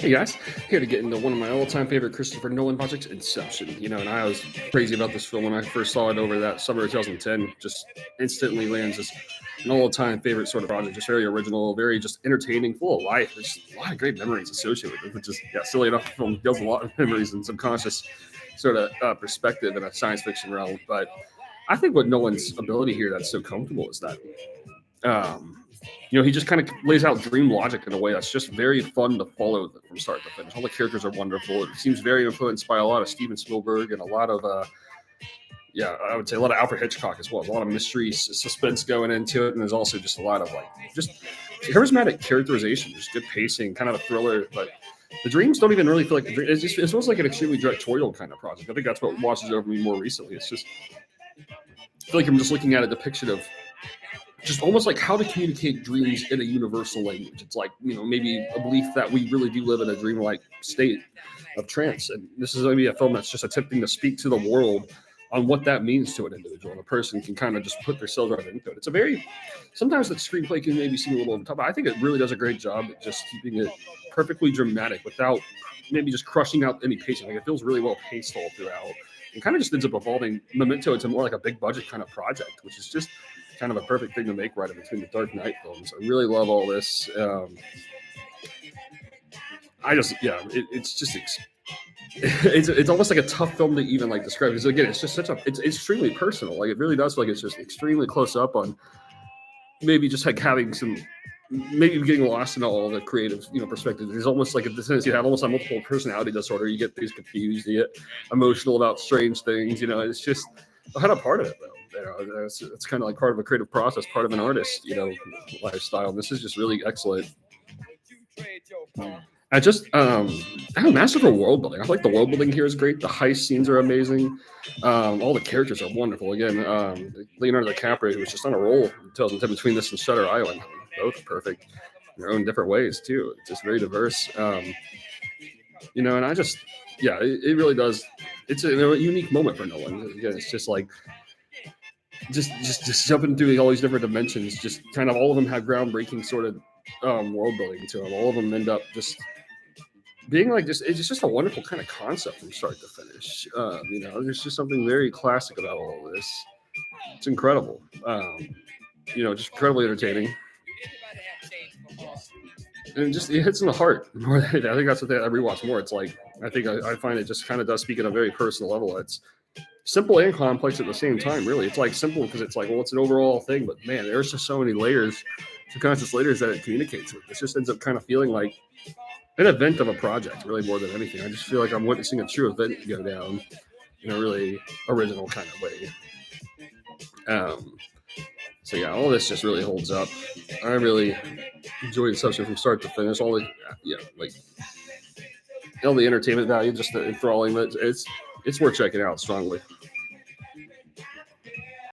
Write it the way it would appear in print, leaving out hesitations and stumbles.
Hey guys, here to get into one of my all-time favorite Christopher Nolan projects, Inception. And I was crazy about this film when I first saw it over that summer of 2010. Just instantly lands as an all-time favorite sort of project. Just very original, very just entertaining, full of life. There's just a lot of great memories associated with it. Which is, silly enough, the film deals a lot of memories and subconscious sort of perspective in a science fiction realm. But I think what Nolan's ability here that's so comfortable is that he just kind of lays out dream logic in a way that's just very fun to follow from start to finish. All the characters are wonderful. It seems very influenced by a lot of Steven Spielberg and a lot of, I would say a lot of Alfred Hitchcock as well. There's a lot of mystery, suspense going into it, and there's also just a lot of just charismatic characterization, just good pacing, kind of a thriller. But the dreams don't even really feel like it's almost like an extremely directorial kind of project. I think that's what washes over me more recently. It's just I feel like I'm just looking at a depiction of just almost like how to communicate dreams in a universal language. It's like, maybe a belief that we really do live in a dreamlike state of trance. And this is going to be a film that's just attempting to speak to the world on what that means to an individual. And a person can kind of just put themselves right into it. It's a very, sometimes the screenplay can maybe seem a little over the top, but I think it really does a great job at just keeping it perfectly dramatic without maybe just crushing out any pacing. Like it feels really well paced all throughout. And kind of just ends up evolving Memento into more like a big budget kind of project, which is just kind of a perfect thing to make right in between the Dark Knight films. I really love all this. It's almost like a tough film to even like describe because again, it's just it's extremely personal. Like it really does feel like it's just extremely close up on maybe just like having some. Maybe getting lost in all the creative, perspective. There's almost like a sense you have almost a multiple personality disorder. You get things confused. You get emotional about strange things. It's just kind of part of it, though. It's kind of like part of a creative process, part of an artist, lifestyle. This is just really excellent. I'm masterful world building. I like the world building here is great. The heist scenes are amazing. All the characters are wonderful. Again, Leonardo DiCaprio, who was just on a roll in 2010 between this and Shutter Island. Both perfect in their own different ways too. It's just very diverse. And I just, it really does. It's a unique moment for Nolan. Again, it's just like, just jumping through all these different dimensions. Just kind of all of them have groundbreaking sort of world building to them. All of them end up just being like it's just a wonderful kind of concept from start to finish. There's just something very classic about all of this. It's incredible. Just incredibly entertaining. And it hits in the heart more. I think that's what I rewatch more. It's like I find it just kind of does speak at a very personal level. It's simple and complex at the same time. Really, it's like simple because it's like, well, it's an overall thing, but man, there's just so many layers, subconscious layers that it communicates with. It just ends up kind of feeling like an event of a project, really more than anything. I just feel like I'm witnessing a true event go down in a really original kind of way. So all this just really holds up. I really enjoyed Inception from start to finish. All the all the entertainment value, just the enthralling. It's worth checking out strongly.